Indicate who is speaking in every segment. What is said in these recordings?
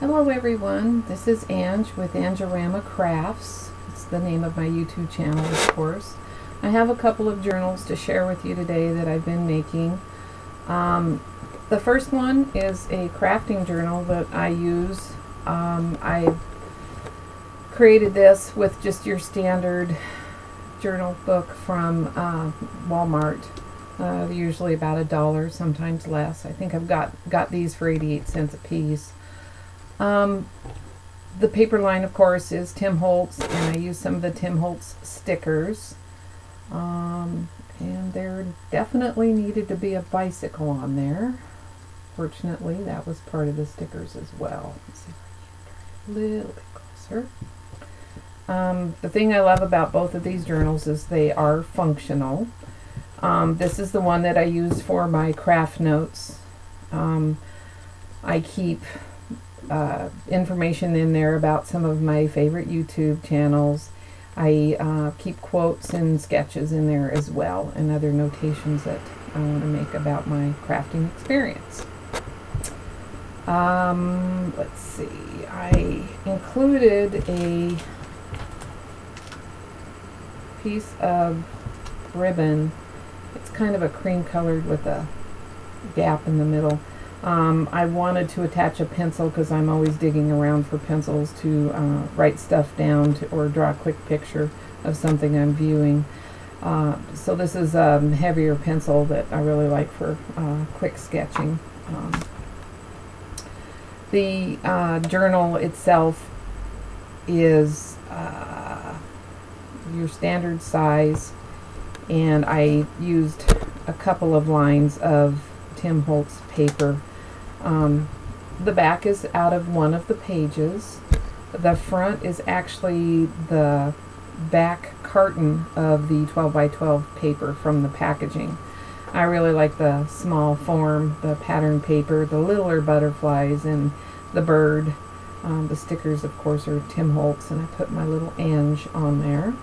Speaker 1: Hello everyone, this is Ange with Angerama Crafts. It's the name of my YouTube channel, of course. I have a couple of journals to share with you today that I've been making. The first one is a crafting journal that I use. I created this with just your standard journal book from Walmart. Usually about $1, sometimes less. I think I've got these for 88 cents a piece. The paper line, of course, is Tim Holtz, and I use some of the Tim Holtz stickers. And there definitely needed to be a bicycle on there. Fortunately, that was part of the stickers as well. Let's see if I can try a little bit closer. The thing I love about both of these journals is they are functional. This is the one that I use for my craft notes. I keep information in there about some of my favorite YouTube channels. I keep quotes and sketches in there as well, and other notations that I want to make about my crafting experience. Let's see, I included a piece of ribbon. It's kind of a cream colored with a gap in the middle. I wanted to attach a pencil because I'm always digging around for pencils to write stuff down or draw a quick picture of something I'm viewing. So this is a heavier pencil that I really like for quick sketching. The journal itself is your standard size, and I used a couple of lines of Tim Holtz paper. The back is out of one of the pages. The front is actually the back carton of the 12 by 12 paper from the packaging. I really like the small form, the pattern paper, the littler butterflies, and the bird. The stickers, of course, are Tim Holtz, and I put my little Ange on there.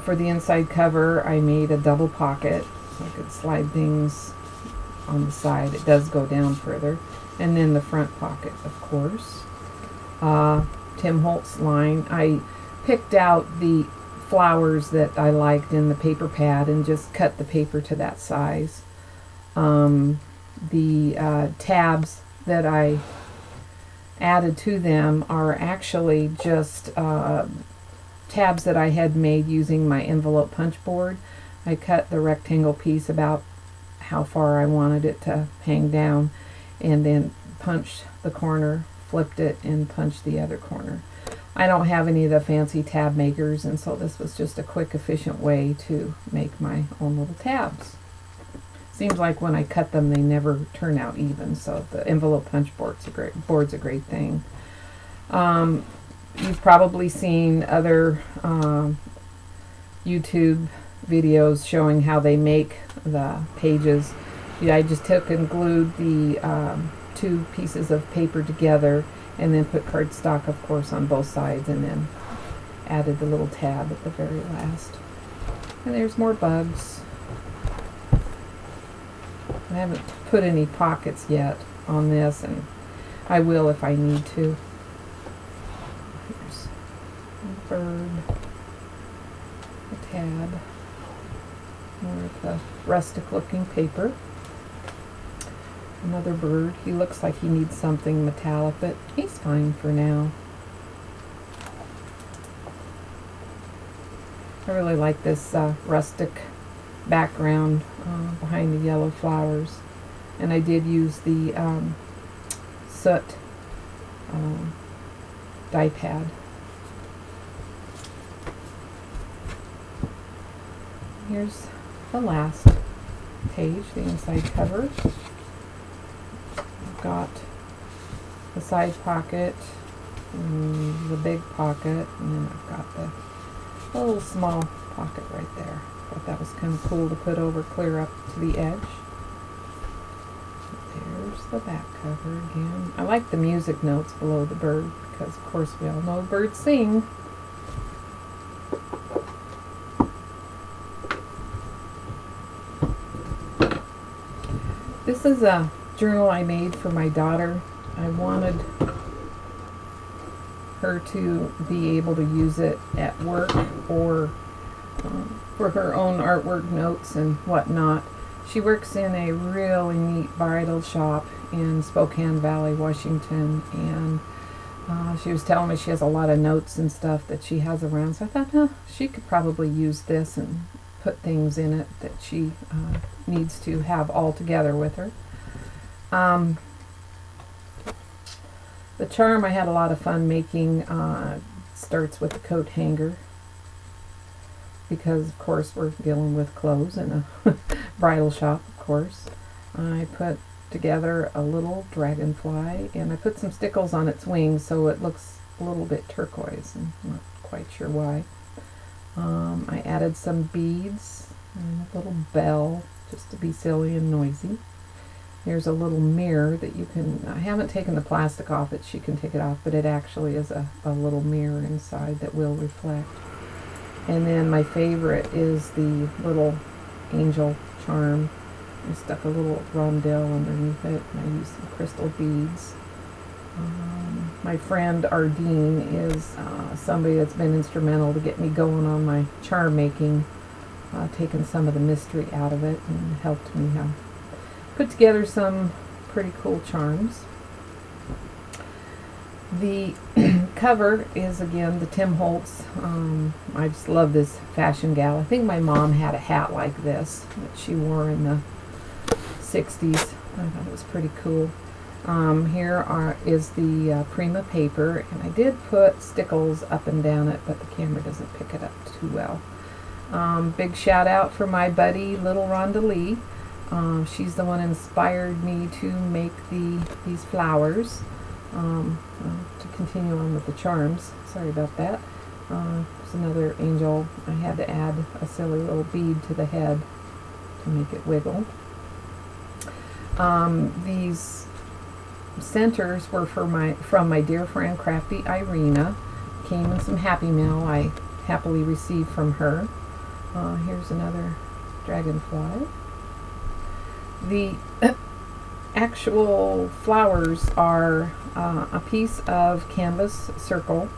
Speaker 1: For the inside cover, I made a double pocket so I could slide things on the side. It does go down further. And then the front pocket, of course. Tim Holtz line. I picked out the flowers that I liked in the paper pad and just cut the paper to that size. The tabs that I added to them are actually just tabs that I had made using my envelope punch board. I cut the rectangle piece about how far I wanted it to hang down, and then punched the corner, flipped it, and punched the other corner. I don't have any of the fancy tab makers, and so this was just a quick, efficient way to make my own little tabs. Seems like when I cut them, they never turn out even, so the envelope punch board's a great thing. You've probably seen other YouTube videos showing how they make the pages. I just took and glued the two pieces of paper together, and then put cardstock, of course, on both sides, and then added the little tab at the very last. And there's more bugs. I haven't put any pockets yet on this, and I will if I need to. Here's a bird, a tab, more of the rustic looking paper. Another bird. He looks like he needs something metallic, but he's fine for now. I really like this rustic background behind the yellow flowers, and I did use the soot die pad. Here's the last page, the inside cover. I've got the side pocket, the big pocket, and then I've got the little small pocket right there. Thought that was kind of cool to put over clear up to the edge. There's the back cover again. I like the music notes below the bird because, of course, we all know birds sing. This is a journal I made for my daughter. I wanted her to be able to use it at work or for her own artwork notes and whatnot. She works in a really neat bridal shop in Spokane Valley, Washington, and she was telling me she has a lot of notes and stuff that she has around, so I thought, she could probably use this and put things in it that she needs to have all together with her. The charm I had a lot of fun making. Starts with the coat hanger, because of course we're dealing with clothes in a bridal shop, of course. I put together a little dragonfly, and I put some stickles on its wings so it looks a little bit turquoise. I'm not quite sure why. I added some beads and a little bell just to be silly and noisy. Here's a little mirror that you can, I haven't taken the plastic off it, she can take it off, but it actually is a little mirror inside that will reflect. And then my favorite is the little angel charm. I stuck a little rondelle underneath it, and I used some crystal beads. My friend Ardeen is somebody that's been instrumental to get me going on my charm making, taking some of the mystery out of it and helped me put together some pretty cool charms. The cover is again the Tim Holtz. I just love this fashion gal. I think my mom had a hat like this that she wore in the 60s. I thought it was pretty cool. Here is the Prima paper, and I did put stickles up and down it, but the camera doesn't pick it up too well. Big shout out for my buddy Little Rhonda Lee. She's the one who inspired me to make these flowers. To continue on with the charms. Sorry about that. There's another angel. I had to add a silly little bead to the head to make it wiggle. These centers were from my dear friend Crafty Irina. Came in some Happy Mail I happily received from her. Here's another dragonfly. The actual flowers are a piece of canvas circle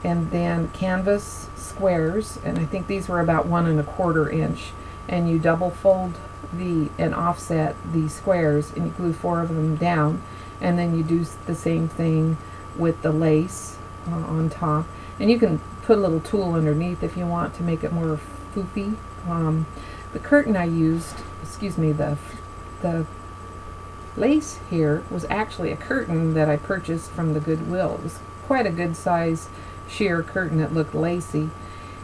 Speaker 1: and then canvas squares, and I think these were about 1 1/4 inch, and you double fold and offset the squares, and you glue 4 of them down, and then you do the same thing with the lace on top, and you can put a little tulle underneath if you want to make it more foofy. The curtain I used, the lace here was actually a curtain that I purchased from the Goodwill. It was quite a good size sheer curtain that looked lacy,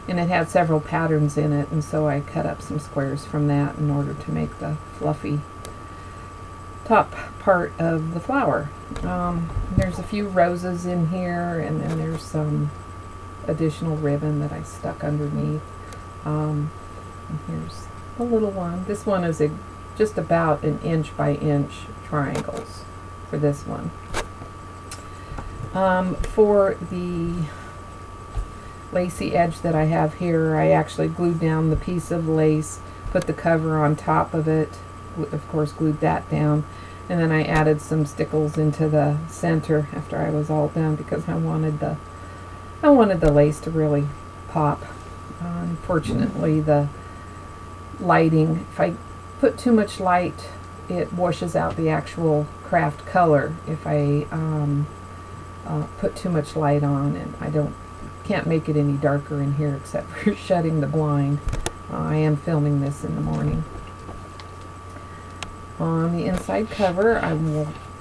Speaker 1: and it had several patterns in it, and so I cut up some squares from that in order to make the fluffy top part of the flower. There's a few roses in here, and then there's some additional ribbon that I stuck underneath. And here's a little one. This one is just about 1 inch by inch triangles for this one. For the lacy edge that I have here, I actually glued down the piece of lace, put the cover on top of it, of course glued that down, and then I added some stickles into the center after I was all done, because I wanted the lace to really pop. Unfortunately, the lighting, if I put too much light, it washes out the actual craft color if I put too much light on, and I can't make it any darker in here except for shutting the blind. I am filming this in the morning. On the inside cover, I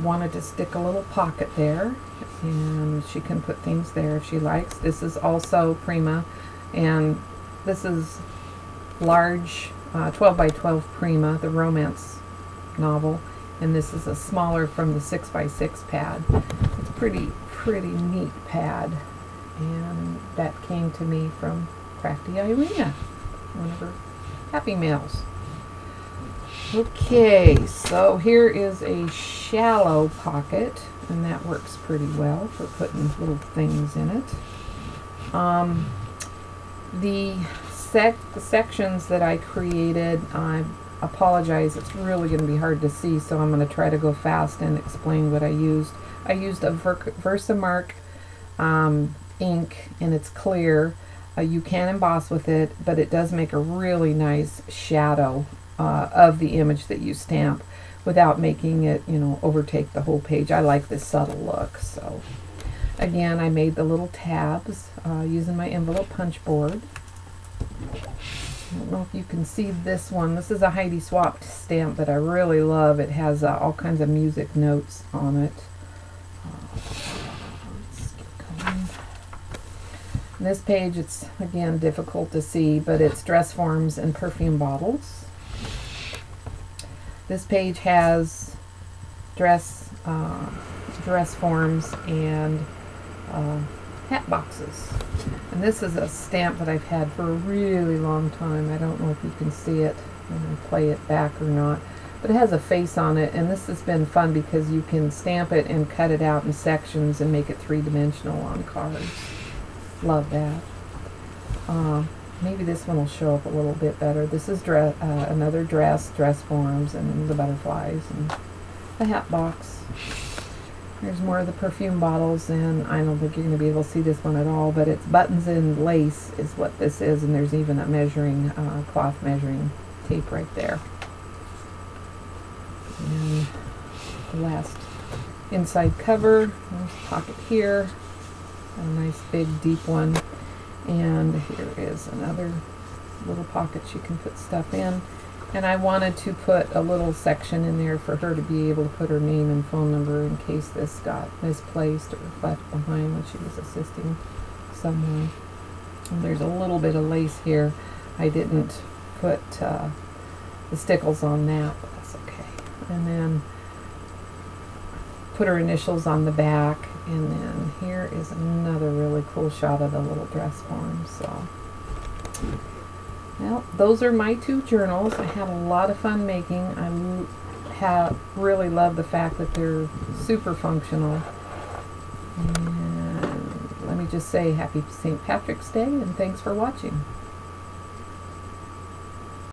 Speaker 1: wanted to stick a little pocket there, and she can put things there if she likes. This is also Prima, and this is large 12 by 12 Prima, the romance novel, and this is a smaller from the 6 by 6 pad. It's pretty neat pad, and that came to me from Crafty Irina, one of her Happy Mails. Okay, so here is a shallow pocket, and that works pretty well for putting little things in it. The sections that I created, I apologize, it's really going to be hard to see, so I'm going to try to go fast and explain what I used. I used a Versamark ink, and it's clear. You can emboss with it, but it does make a really nice shadow of the image that you stamp without making it, you know, overtake the whole page. I like this subtle look. So again, I made the little tabs using my envelope punch board. I don't know if you can see this one. This is a Heidi Swapped stamp that I really love. It has all kinds of music notes on it. Let's get going. This page, it's again difficult to see, but it's dress forms and perfume bottles. This page has dress forms and hat boxes. And this is a stamp that I've had for a really long time. I don't know if you can see it when I play it back or not, but it has a face on it, and this has been fun because you can stamp it and cut it out in sections and make it three-dimensional on cards. Love that. Maybe this one will show up a little bit better. This is another dress forms, and the butterflies and the hat box. Here's more of the perfume bottles, and I don't think you're going to be able to see this one at all, but it's buttons and lace is what this is, and there's even a measuring, cloth measuring tape right there. And the last inside cover, there's a pocket here, a nice big deep one, and here is another little pocket you can put stuff in. And I wanted to put a little section in there for her to be able to put her name and phone number in case this got misplaced or left behind when she was assisting someone. And there's a little bit of lace here. I didn't put the stickles on that, but that's okay. And then put her initials on the back. And then here is another really cool shot of the little dress form. So, well, those are my two journals. I had a lot of fun making. I really love the fact that they're super functional. And let me just say happy St. Patrick's Day, and thanks for watching.